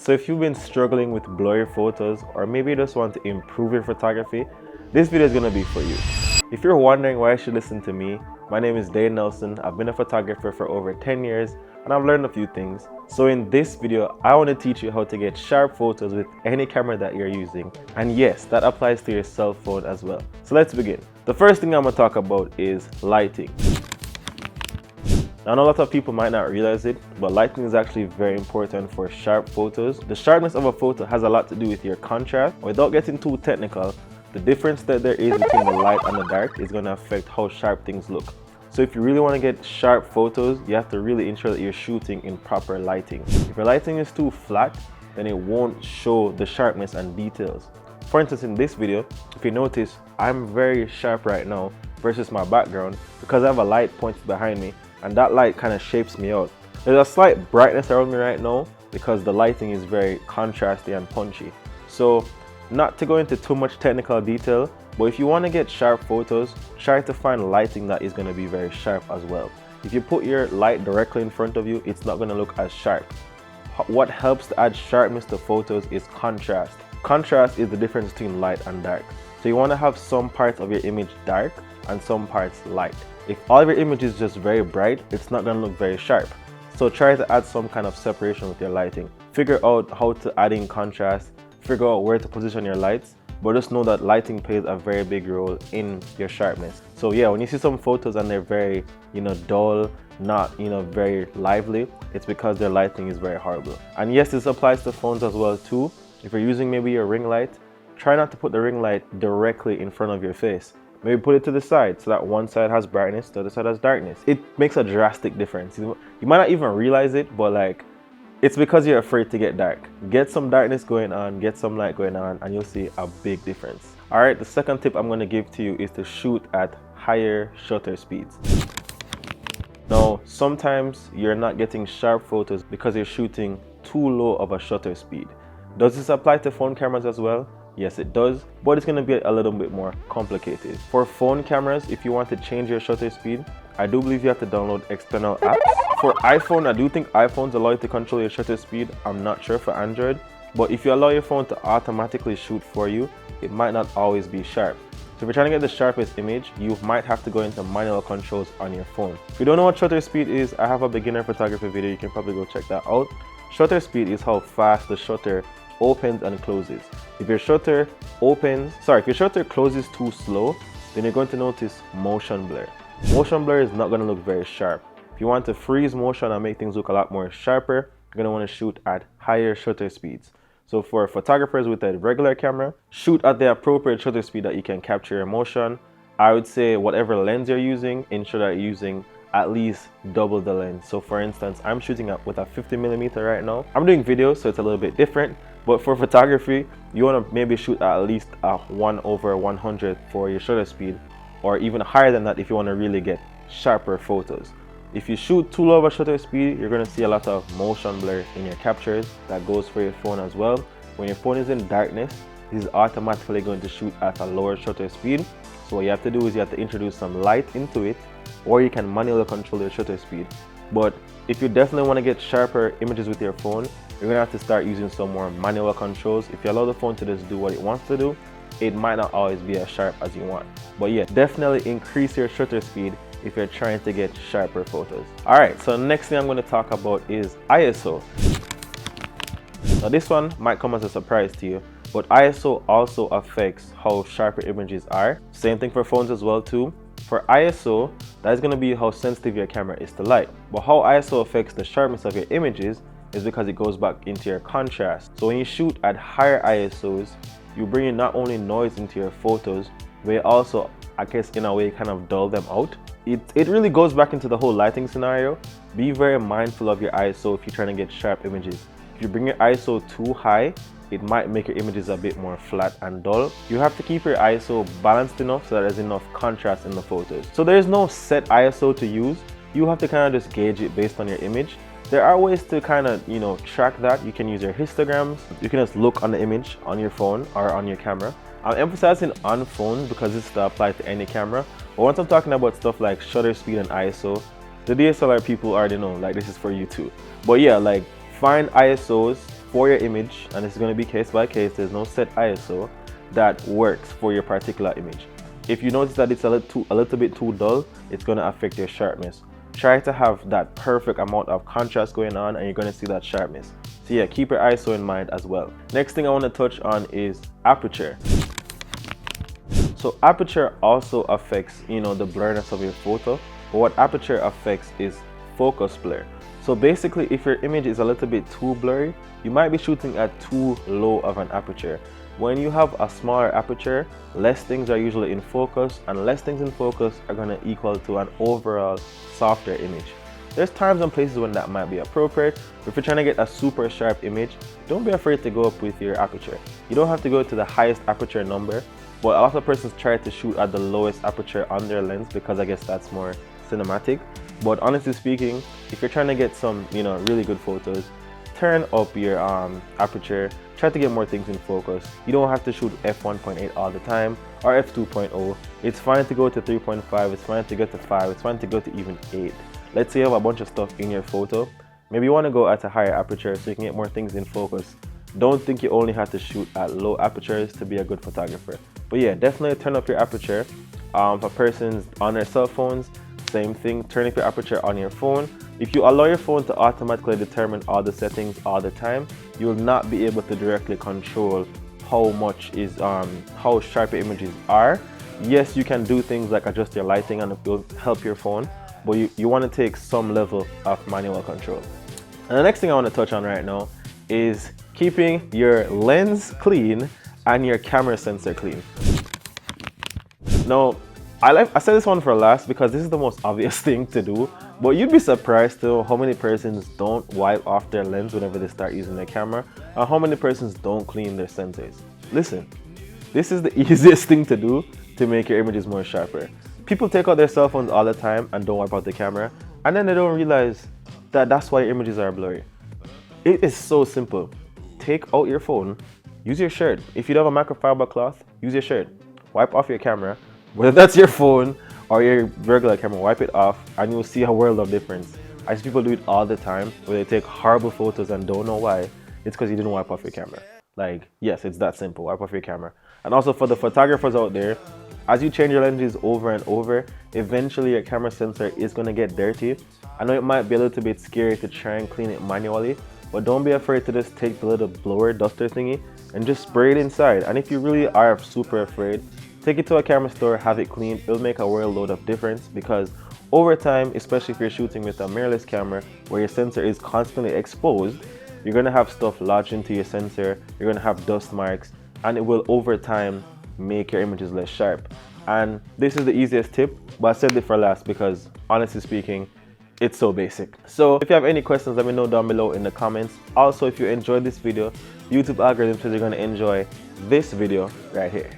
So if you've been struggling with blurry photos, or maybe you just want to improve your photography, this video is going to be for you. If you're wondering why you should listen to me, my name is Dane. I've been a photographer for over 10 years and I've learned a few things. So in this video, I want to teach you how to get sharp photos with any camera that you're using. And yes, that applies to your cell phone as well. So let's begin. The first thing I'm going to talk about is lighting. Now, I know a lot of people might not realize it, but lighting is actually very important for sharp photos. The sharpness of a photo has a lot to do with your contrast. Without getting too technical, the difference that there is between the light and the dark is going to affect how sharp things look. So if you really want to get sharp photos, you have to really ensure that you're shooting in proper lighting. If your lighting is too flat, then it won't show the sharpness and details. For instance, in this video, if you notice, I'm very sharp right now versus my background because I have a light pointed behind me, and that light kind of shapes me out. There's a slight brightness around me right now because the lighting is very contrasty and punchy. So not to go into too much technical detail, but if you want to get sharp photos, try to find lighting that is going to be very sharp as well. If you put your light directly in front of you, it's not going to look as sharp. What helps to add sharpness to photos is contrast. Contrast is the difference between light and dark. So you want to have some parts of your image dark and some parts light. If all of your image is just very bright, it's not going to look very sharp. So try to add some kind of separation with your lighting. Figure out how to add in contrast, figure out where to position your lights, but just know that lighting plays a very big role in your sharpness. So yeah, when you see some photos and they're very, dull, not, very lively, it's because their lighting is very horrible. And yes, this applies to phones as well too. If you're using maybe your ring light, try not to put the ring light directly in front of your face. Maybe put it to the side so that one side has brightness, the other side has darkness. It makes a drastic difference. You might not even realize it, but it's because you're afraid to get dark. Get some darkness going on, get some light going on, and you'll see a big difference. All right, the second tip I'm going to give to you is to shoot at higher shutter speeds. Now, sometimes you're not getting sharp photos because you're shooting too low of a shutter speed. Does this apply to phone cameras as well? Yes, it does, but it's going to be a little bit more complicated. For phone cameras, if you want to change your shutter speed, I do believe you have to download external apps. For iPhone, I do think iPhones allow you to control your shutter speed. I'm not sure for Android, but if you allow your phone to automatically shoot for you, it might not always be sharp. So if you're trying to get the sharpest image, you might have to go into manual controls on your phone. If you don't know what shutter speed is, I have a beginner photography video. You can probably go check that out. Shutter speed is how fast the shutter opens and closes. If your shutter closes too slow, then you're going to notice motion blur. Motion blur is not going to look very sharp. If you want to freeze motion and make things look a lot more sharper, you're going to want to shoot at higher shutter speeds. So for photographers with a regular camera, shoot at the appropriate shutter speed that you can capture your motion. I would say whatever lens you're using, ensure that you're using at least double the lens. So for instance, I'm shooting with a 50mm right now. I'm doing videos, so it's a little bit different. But for photography, you want to maybe shoot at least a 1/100 for your shutter speed, or even higher than that if you want to really get sharper photos. If you shoot too low of a shutter speed, you're going to see a lot of motion blur in your captures. That goes for your phone as well. When your phone is in darkness, this is automatically going to shoot at a lower shutter speed. So what you have to do is you have to introduce some light into it, or you can manually control your shutter speed. But if you definitely want to get sharper images with your phone, you're going to have to start using some more manual controls. If you allow the phone to just do what it wants to do, it might not always be as sharp as you want. But yeah, definitely increase your shutter speed if you're trying to get sharper photos. All right, so next thing I'm going to talk about is ISO. Now this one might come as a surprise to you, but ISO also affects how sharp your images are. Same thing for phones as well too. For ISO, that is going to be how sensitive your camera is to light. But how ISO affects the sharpness of your images is because it goes back into your contrast. So when you shoot at higher ISOs, you bring in not only noise into your photos, but it also, I guess in a way, kind of dull them out. It really goes back into the whole lighting scenario. Be very mindful of your ISO if you're trying to get sharp images. If you bring your ISO too high, it might make your images a bit more flat and dull. You have to keep your ISO balanced enough so that there's enough contrast in the photos. So there's no set ISO to use. You have to kind of just gauge it based on your image. There are ways to kind of, track that. You can use your histograms. You can just look on the image on your phone or on your camera. I'm emphasizing on phone because this applies to any camera. But once I'm talking about stuff like shutter speed and ISO, the DSLR people already know, this is for you too. But yeah, find ISOs for your image, and this is going to be case by case. There's no set ISO that works for your particular image. If you notice that it's a little bit too dull, it's going to affect your sharpness. Try to have that perfect amount of contrast going on, and you're going to see that sharpness. So yeah, keep your ISO in mind as well. Next thing I want to touch on is aperture. So aperture also affects, the blurriness of your photo, but what aperture affects is focus blur. So basically, if your image is a little bit too blurry, you might be shooting at too low of an aperture. When you have a smaller aperture, less things are usually in focus, and less things in focus are going to equal to an overall softer image. There's times and places when that might be appropriate, but if you're trying to get a super sharp image, don't be afraid to go up with your aperture. You don't have to go to the highest aperture number, but a lot of persons try to shoot at the lowest aperture on their lens because I guess that's more cinematic. But honestly speaking, if you're trying to get some, really good photos, turn up your aperture. Try to get more things in focus. You don't have to shoot f1.8 all the time or f2.0. It's fine to go to 3.5, it's fine to go to 5, it's fine to go to even 8. Let's say you have a bunch of stuff in your photo. Maybe you want to go at a higher aperture so you can get more things in focus. Don't think you only have to shoot at low apertures to be a good photographer. But yeah, definitely turn up your aperture. For persons on their cell phones, same thing, turn up your aperture on your phone. If you allow your phone to automatically determine all the settings all the time, you will not be able to directly control how sharp your images are. Yes, you can do things like adjust your lighting and it will help your phone, but you want to take some level of manual control. And the next thing I want to touch on right now is keeping your lens clean and your camera sensor clean. Now, I said this one for last because this is the most obvious thing to do, but you'd be surprised to know how many persons don't wipe off their lens whenever they start using their camera, and how many persons don't clean their sensors. Listen, this is the easiest thing to do to make your images more sharper. People take out their cell phones all the time and don't wipe out the camera, and then they don't realize that that's why your images are blurry. It is so simple. Take out your phone, use your shirt. If you don't have a microfiber cloth, use your shirt. Wipe off your camera. Whether that's your phone or your regular camera, wipe it off and you'll see a world of difference. I see people do it all the time where they take horrible photos and don't know why. It's because you didn't wipe off your camera. Like, yes, it's that simple. Wipe off your camera. And also for the photographers out there, as you change your lenses over and over, eventually your camera sensor is going to get dirty. I know it might be a little bit scary to try and clean it manually, but don't be afraid to just take the little blower duster thingy and just spray it inside. And if you really are super afraid, take it to a camera store, have it cleaned. It'll make a world load of difference because over time, especially if you're shooting with a mirrorless camera where your sensor is constantly exposed, you're going to have stuff lodged into your sensor, you're going to have dust marks, and it will over time make your images less sharp. And this is the easiest tip, but I said it for last because honestly speaking, it's so basic. So if you have any questions, let me know down below in the comments. Also, if you enjoyed this video, YouTube algorithm says you're going to enjoy this video right here.